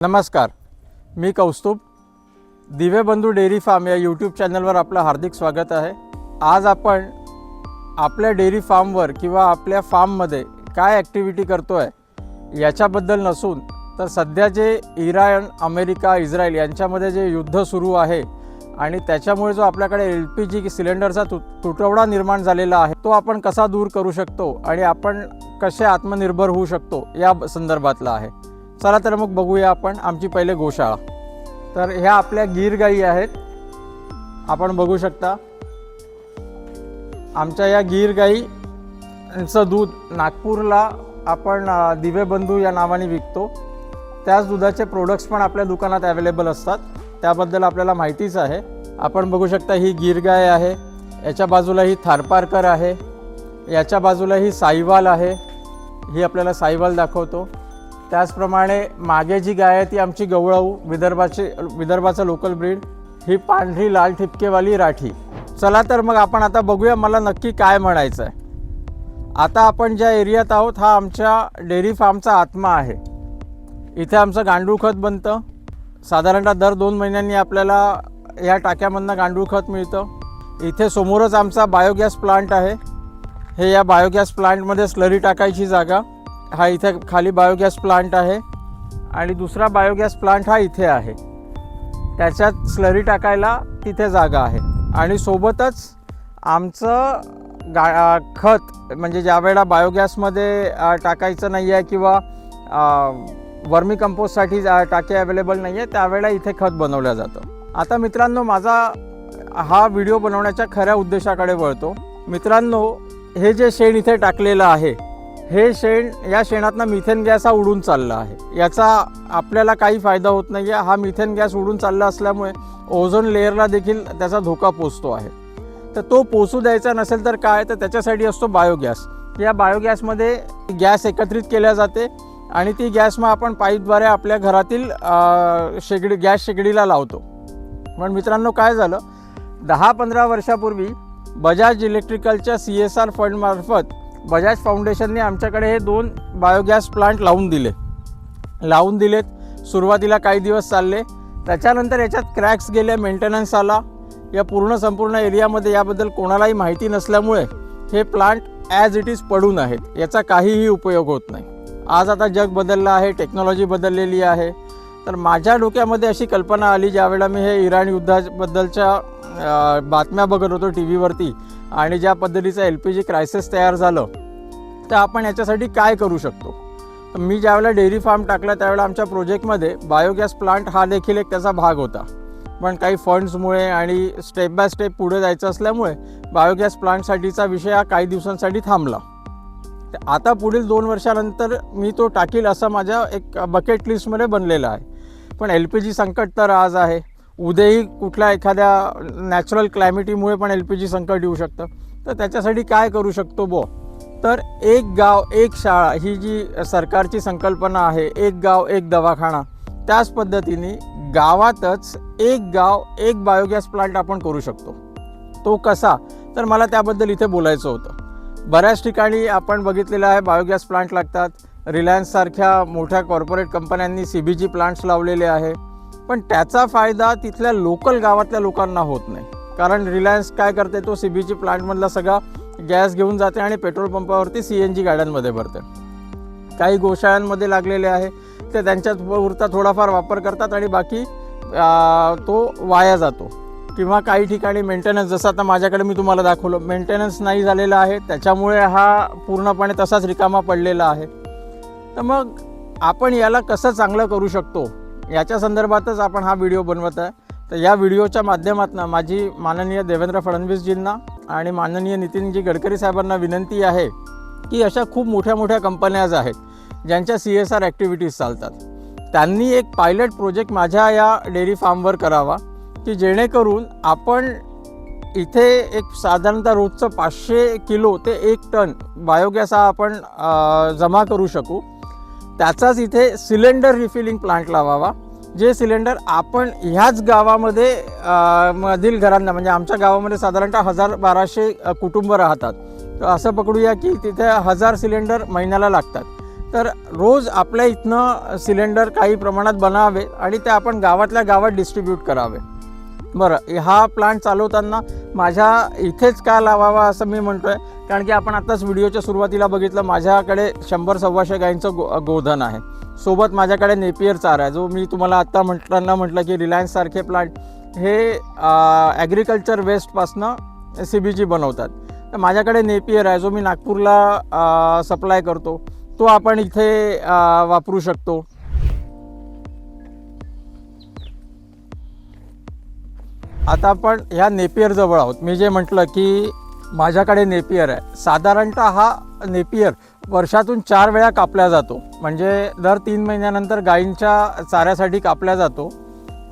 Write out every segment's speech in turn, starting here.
नमस्कार, मी कौस्तुभ. दिवे बंधू डेअरी फार्म या यूट्यूब चॅनलवर आपलं हार्दिक स्वागत आहे. आज आपण आपल्या डेअरी फार्मवर किंवा आपल्या फार्ममध्ये काय ॲक्टिव्हिटी करतो आहे याच्याबद्दल नसून तर सध्या जे इराण, अमेरिका, इस्रायल यांच्यामध्ये जे युद्ध सुरू आहे आणि त्याच्यामुळे जो आपल्याकडे LPG सिलेंडरचा तुटवडा निर्माण झालेला आहे तो आपण कसा दूर करू शकतो आणि आपण कसे आत्मनिर्भर होऊ शकतो या संदर्भातला आहे. चला तर मग बघूया आपण आमची पहिले गोशाळा. तर ह्या आपल्या गीर गाई आहेत. आपण बघू शकता आमच्या या गीर गाईचं दूध नागपूरला आपण दिवे बंधू या नावाने विकतो. त्याच दुधाचे प्रोडक्ट्स पण आपल्या दुकानात अवेलेबल असतात, त्याबद्दल आपल्याला माहितीच आहे. आपण बघू शकता ही गीर गाय आहे, याच्या बाजूला ही थारपारकर आहे, याच्या बाजूला ही साईवाल आहे. ही आपल्याला साईवाल दाखवतो. त्याचप्रमाणे मागे जी गाय आहे ती आमची गवळाऊ, विदर्भाचं लोकल ब्रीड. ही पांढरी लाल ठिपकेवाली राठी. चला तर मग आपण आता बघूया मला नक्की काय म्हणायचं आहे. आता आपण ज्या एरियात आहोत हा आमच्या डेअरी फार्मचा आत्मा आहे. इथे आमचं गांडूळ खत बनतं. साधारणतः दर 2 महिन्यांनी आपल्याला या टाक्यामधनं गांडूळ खत मिळतं. इथे समोरच आमचा बायोगॅस प्लांट आहे. हे या बायोगॅस प्लांटमध्ये स्लरी टाकायची जागा. हा इथे खाली बायोगॅस प्लांट आहे आणि दुसरा बायोगॅस प्लांट हा इथे आहे. त्याच्यात स्लरी टाकायला तिथे जागा आहे आणि सोबतच आमचं खत म्हणजे ज्या वेळेला बायोगॅसमध्ये टाकायचं नाही आहे किंवा वर्मी कंपोस्टसाठी टाके अवेलेबल नाही आहे त्यावेळेला इथे खत बनवलं जातं. आता मित्रांनो, माझा हा व्हिडिओ बनवण्याच्या खऱ्या उद्देशाकडे वळतो. मित्रांनो, हे जे शेण इथे टाकलेलं आहे हे शेण, या शेणातनं मिथेन गॅस हा उडून चालला आहे. याचा आपल्याला काही फायदा होत नाही आहे. हा मिथेन गॅस उडून चालला असल्यामुळे ओझोन लेअरला देखील त्याचा धोका पोचतो आहे. तर तो पोचू द्यायचा नसेल तर काय, तर त्याच्यासाठी असतो बायोगॅस. या बायोगॅसमध्ये गॅस एकत्रित केल्या जाते आणि ती गॅस मग आपण पाईपद्वारे आपल्या घरातील गॅस शेगडीला लावतो. पण मित्रांनो, काय झालं, 10-15 वर्षापूर्वी बजाज इलेक्ट्रिकलच्या CSR फंडमार्फत बजाज फाउंडेशनने आमच्याकडे हे 2 बायोगॅस प्लांट लावून दिलेत. सुरुवातीला काही दिवस चालले, त्याच्यानंतर याच्यात क्रॅक्स गेले, मेंटेनन्स आला. या संपूर्ण एरियामध्ये याबद्दल कोणालाही माहिती नसल्यामुळे हे प्लांट ॲज इट इज पडून आहेत. याचा काहीही उपयोग होत नाही. आज आता जग बदललं आहे, टेक्नॉलॉजी बदललेली आहे. तर माझ्या डोक्यामध्ये अशी कल्पना आली ज्यावेळेला मी हे इराण युद्धाबद्दलच्या बातम्या बघत होतो TV वरती आणि ज्या पद्धतीचं LPG क्रायसिस तयार झालं तर आपण याच्यासाठी काय करू शकतो. तर मी ज्यावेळेला डेअरी फार्म टाकला त्यावेळेला आमच्या प्रोजेक्टमध्ये बायोगॅस प्लांट हा देखील एक त्याचा भाग होता. पण काही फंड्समुळे आणि स्टेप बाय स्टेप पुढे जायचं असल्यामुळे बायोगॅस प्लांटसाठीचा विषय हा काही दिवसांसाठी थांबला. आता पुढील 2 वर्षानंतर मी तो टाकील असं माझ्या एक बकेट लिस्टमध्ये बनलेलं आहे. पण LPG संकट तर आज आहे. उद्याही कुठल्या एखाद्या नॅचरल क्लायमेटीमुळे पण LPG संकट येऊ शकतं. तर त्याच्यासाठी काय करू शकतो तर एक गाव एक शाळा ही जी सरकारची संकल्पना आहे, एक गाव एक दवाखाना, त्याच पद्धतीने गावातच एक गाव एक बायोगॅस प्लांट आपण करू शकतो. तो कसा, तर मला त्याबद्दल इथे बोलायचं होतं. बऱ्याच ठिकाणी आपण बघितलेलं आहे बायोगॅस प्लांट लागतात. रिलायन्ससारख्या मोठ्या कॉर्पोरेट कंपन्यांनी CBG प्लांट्स लावलेले आहे. पण त्याचा फायदा तिथल्या लोकल गावातल्या लोकांना होत नाही. कारण रिलायन्स काय करते, तो CBG प्लांटमधला सगळा गॅस घेऊन जाते आणि पेट्रोल पंपावरती CNG गाड्यांमध्ये भरते. काही गोशाळांमध्ये लागलेले आहे ते त्यांच्यापुरता थोडाफार वापर करतात आणि बाकी तो वाया जातो. किंवा काही ठिकाणी मेंटेनन्स, जसं आता माझ्याकडे मी तुम्हाला दाखवलं, मेंटेनन्स नाही झालेला आहे, त्याच्यामुळे हा पूर्णपणे तसाच रिकामा पडलेला आहे. तर मग आपण याला कसं चांगलं करू शकतो याच्या संदर्भातच आपण हा व्हिडिओ बनवत आहे. तर या व्हिडिओच्या माध्यमातून माझी माननीय देवेंद्र फडणवीसजींना आणि माननीय नितीनजी गडकरी साहेबांना विनंती आहे की अशा खूप मोठ्या कंपन्याज आहेत ज्यांच्या CSR ॲक्टिव्हिटीज चालतात. त्यांनी एक पायलट प्रोजेक्ट माझ्या या डेअरी फार्मवर करावा की जेणेकरून आपण इथे एक साधारणतः रोजचं 500 किलो ते 1 टन बायोगॅस हा आपण जमा करू शकू. त्याचाच इथे सिलेंडर रिफिलिंग प्लांट लावावा, जे सिलेंडर आपण ह्याच गावामध्ये मधील घरांना, म्हणजे आमच्या गावामध्ये साधारणतः 1000-1200 कुटुंब राहतात. तर असं पकडूया की तिथे 1000 सिलेंडर महिन्याला लागतात. तर रोज आपल्या इथनं सिलेंडर काही प्रमाणात बनावे आणि ते आपण गावातल्या गावात डिस्ट्रीब्यूट करावे. बरं, हा प्लांट चालवताना माझ्या इथेच का लावावा असं मी म्हणतो आहे, कारण की आपण आत्ताच व्हिडिओच्या सुरुवातीला बघितलं माझ्याकडे 100-125 गायींचं गोधन आहे. सोबत माझ्याकडे नेपियर चारा आहे, जो मी तुम्हाला आत्ता म्हटलं की रिलायन्ससारखे प्लांट हे ॲग्रिकल्चर वेस्टपासनं CBG बनवतात. तर माझ्याकडे नेपियर आहे, जो मी नागपूरला सप्लाय करतो, तो आपण इथे वापरू शकतो. आता आपण ह्या नेपियर जवळ आहोत. मी जे म्हटलं की माझ्याकडे नेपियर आहे, साधारणतः हा नेपियर वर्षातून 4 वेळा कापला जातो, म्हणजे दर 3 महिन्यानंतर गायींच्या चाऱ्यासाठी कापला जातो.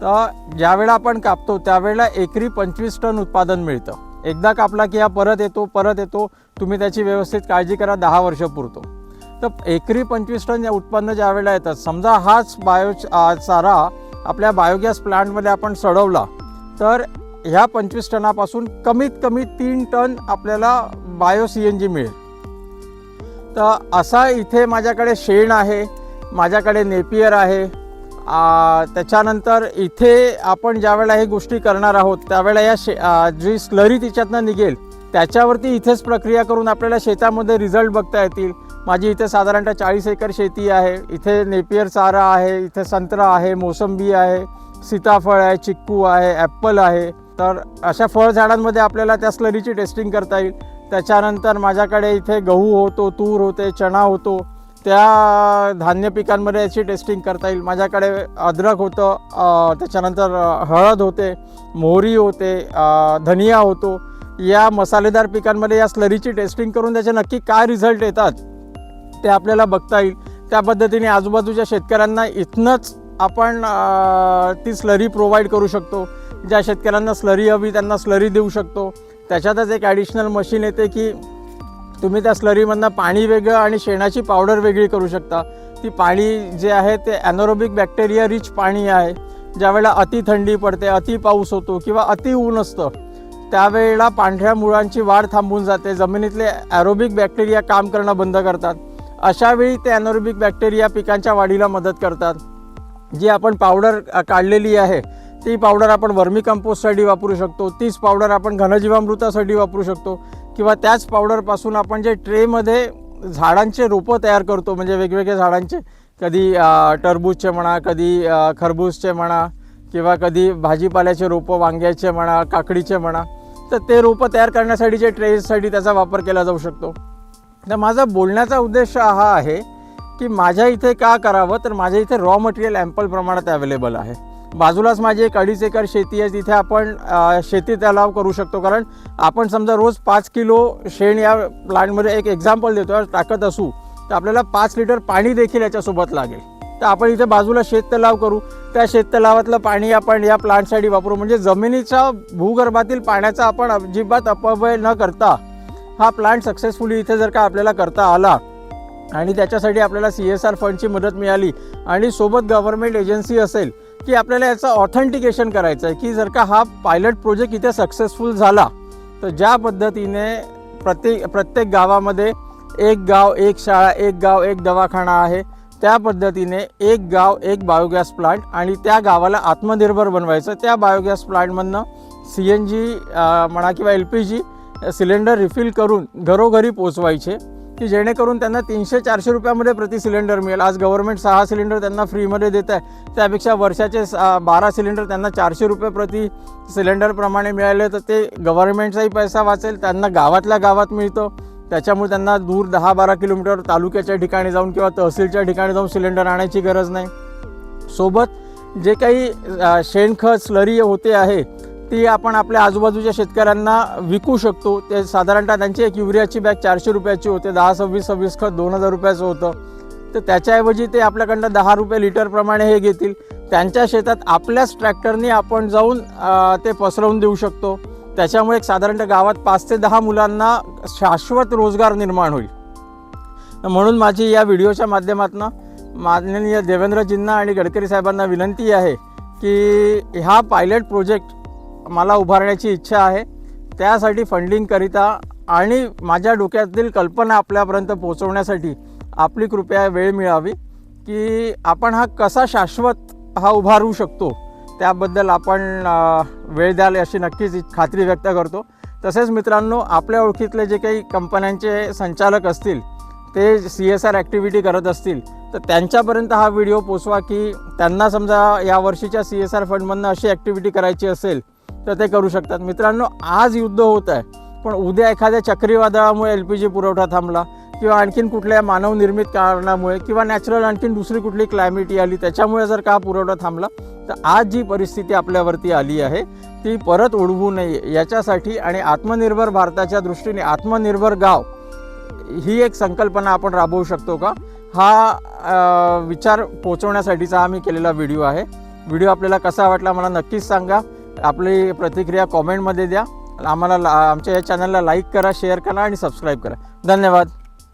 तर ज्यावेळेला आपण कापतो त्यावेळेला एकरी 25 टन उत्पादन मिळतं. एकदा कापला की हा परत येतो. तुम्ही त्याची व्यवस्थित काळजी करा, 10 वर्ष पुरतो. तर एकरी 25 टन या उत्पन्न ज्या वेळेला येतात, समजा हाच चारा आपल्या बायोगॅस प्लांटमध्ये आपण सडवला तर ह्या 25 टनापासून कमीत कमी 3 टन आपल्याला बायो CNG मिळेल. तर असा इथे माझ्याकडे शेण आहे, माझ्याकडे नेपियर आहे. त्याच्यानंतर इथे आपण ज्या वेळेला हे गोष्टी करणार आहोत त्यावेळेला या जी स्लरी तिच्यातनं निघेल त्याच्यावरती इथेच प्रक्रिया करून आपल्याला शेतामध्ये रिझल्ट बघता येतील. माझी इथे साधारणतः 40 एकर शेती आहे. इथे नेपियर चारा आहे, इथे संत्रा आहे, मोसंबी आहे, सीताफळ आहे, चिक्कू आहे, ॲप्पल आहे. तर अशा फळझाडांमध्ये आपल्याला त्या स्लरीची टेस्टिंग करता येईल. त्याच्यानंतर माझ्याकडे इथे गहू होतो, तूर होते, चणा होतो, त्या धान्य पिकांमध्ये याची टेस्टिंग करता येईल. माझ्याकडे अद्रक होतं, त्याच्यानंतर हळद होते, मोहरी होते, धनिया होतो. या मसालेदार पिकांमध्ये या स्लरीची टेस्टिंग करून त्याचे नक्की काय रिझल्ट येतात ते आपल्याला बघता येईल. त्या पद्धतीने आजूबाजूच्या शेतकऱ्यांना इथनंच आपण ती स्लरी प्रोव्हाइड करू शकतो. ज्या शेतकऱ्यांना स्लरी हवी त्यांना स्लरी देऊ शकतो. त्याच्यातच एक ॲडिशनल मशीन येते की तुम्ही त्या स्लरीमधनं पाणी वेगळं आणि शेणाची पावडर वेगळी करू शकता. ती पाणी जे आहे ते ॲनोरोबिक बॅक्टेरिया रिच पाणी आहे. ज्यावेळेला अति थंडी पडते, अति पाऊस होतो किंवा अति ऊन असतं त्यावेळेला पांढऱ्या मुळांची वाढ थांबून जाते, जमिनीतले ॲरोबिक बॅक्टेरिया काम करणं बंद करतात. अशावेळी ते ॲनोरोबिक बॅक्टेरिया पिकांच्या वाढीला मदत करतात. जी आपण पावडर काढलेली आहे ती पावडर आपण वर्मी कंपोस्टसाठी वापरू शकतो. तीच पावडर आपण घनजीवामृतासाठी वापरू शकतो किंवा त्याच पावडरपासून आपण जे ट्रेमध्ये झाडांचे रोपं तयार करतो, म्हणजे वेगवेगळ्या झाडांचे, कधी टरबूजचे म्हणा, कधी खरबूजचे म्हणा किंवा कधी भाजीपाल्याचे रोपं, वांग्याचे म्हणा, काकडीचे म्हणा, तर ते रोपं तयार करण्यासाठीचे ट्रेसाठी त्याचा वापर केला जाऊ शकतो. तर माझा बोलण्याचा उद्देश हा आहे की माझ्या इथे का करावं, तर माझ्या इथे रॉ मटेरियल ॲम्पल प्रमाणात अवेलेबल आहे. बाजूलाच माझी एक 2.5 एकर शेती आहे, तिथे आपण शेती तलाव करू शकतो. कारण आपण समजा रोज 5 किलो शेण या प्लांटमध्ये, एक एक्झाम्पल देतो, टाकत असू तर आपल्याला 5 लिटर पाणी देखील याच्यासोबत लागेल. तर आपण इथे बाजूला शेततलाव करू, त्या शेततलावातलं पाणी आपण या प्लांटसाठी वापरू. म्हणजे जमिनीच्या भूगर्भातील पाण्याचा आपण अजिबात अपव्यय न करता हा प्लांट सक्सेसफुली इथे जर का आपल्याला करता आला आणि त्याच्यासाठी आपल्याला CSR फंडची मदत मिळाली आणि सोबत गव्हर्नमेंट एजन्सी असेल की आपल्याला याचं ऑथेंटिकेशन करायचं आहे की जर का हा पायलट प्रोजेक्ट इथे सक्सेसफुल झाला तर ज्या पद्धतीने प्रत्येक गावामध्ये एक गाव एक शाळा, एक गाव एक दवाखाना आहे, त्या पद्धतीने एक गाव एक बायोगॅस प्लांट आणि त्या गावाला आत्मनिर्भर बनवायचं. त्या बायोगॅस प्लांटमधनं CNG म्हणा किंवा LPG सिलेंडर रिफिल करून घरोघरी पोचवायचे की जेणेकरून त्यांना 300-400 रुपयामध्ये प्रति सिलेंडर मिळेल. आज गव्हर्नमेंट 6 सिलेंडर त्यांना फ्रीमध्ये देत आहे, त्यापेक्षा वर्षाचे 12 सिलेंडर त्यांना 400 रुपये प्रति सिलेंडरप्रमाणे मिळाले तर ते गव्हर्नमेंटचाही पैसा वाचेल, त्यांना गावातल्या गावात मिळतं. त्याच्यामुळे त्यांना दूर 10-12 किलोमीटर तालुक्याच्या ठिकाणी जाऊन किंवा तहसीलच्या ठिकाणी जाऊन सिलेंडर आणायची गरज नाही. सोबत जे काही शेणखत स्लरी होते आहे ती आपण आपल्या आजूबाजूच्या शेतकऱ्यांना विकू शकतो. ते साधारणतः त्यांची एक युरियाची बॅग 400 रुपयाची होते, 10-26 खत 2000 रुपयाचं होतं. तर त्याच्याऐवजी ते आपल्याकडनं 10 रुपये लिटरप्रमाणे हे घेतील. त्यांच्या शेतात आपल्याच ट्रॅक्टरनी आपण जाऊन ते पसरवून देऊ शकतो. त्याच्यामुळे एक साधारणतः गावात 5 ते 10 मुलांना शाश्वत रोजगार निर्माण होईल. म्हणून माझी या व्हिडिओच्या माध्यमातून माननीय देवेंद्रजींना आणि गडकरी साहेबांना विनंती आहे की हा पायलट प्रोजेक्ट मला उभारण्याची इच्छा आहे. त्यासाठी फंडिंगकरिता आणि माझ्या डोक्यातील कल्पना आपल्यापर्यंत पोहोचवण्यासाठी आपली कृपया वेळ मिळावी की आपण हा कसा शाश्वत हा उभारू शकतो, त्याबद्दल आपण वेळ द्याल अशी नक्कीच खात्री व्यक्त करतो. तसेच मित्रांनो, आपल्या ओळखीतले जे काही कंपन्यांचे संचालक असतील ते CSR ॲक्टिव्हिटी करत असतील तर त्यांच्यापर्यंत हा व्हिडिओ पोचवा की त्यांना समजा या वर्षीच्या CSR फंडमधनं अशी ॲक्टिव्हिटी करायची असेल तर ते करू शकतात. मित्रांनो, आज युद्ध होत आहे, पण उद्या एखाद्या चक्रीवादळामुळे LPG पुरवठा थांबला किंवा आणखीन कुठल्या मानवनिर्मित कारणामुळे किंवा नॅचरल आणखीन दुसरी कुठली क्लायमेटी आली त्याच्यामुळे जर का पुरवठा थांबला तर आज जी परिस्थिती आपल्यावरती आली आहे ती परत ओढवू नये याच्यासाठी आणि आत्मनिर्भर भारताच्या दृष्टीने आत्मनिर्भर गाव ही एक संकल्पना आपण राबवू शकतो का, हा विचार पोचवण्यासाठीचा हा मी केलेला व्हिडिओ आहे. व्हिडिओ आपल्याला कसा वाटला मला नक्कीच सांगा. आपली प्रतिक्रिया कॉमेंटमध्ये द्या. आम्हाला आमच्या या चॅनलला लाईक करा, शेअर करा आणि सबस्क्राईब करा. धन्यवाद.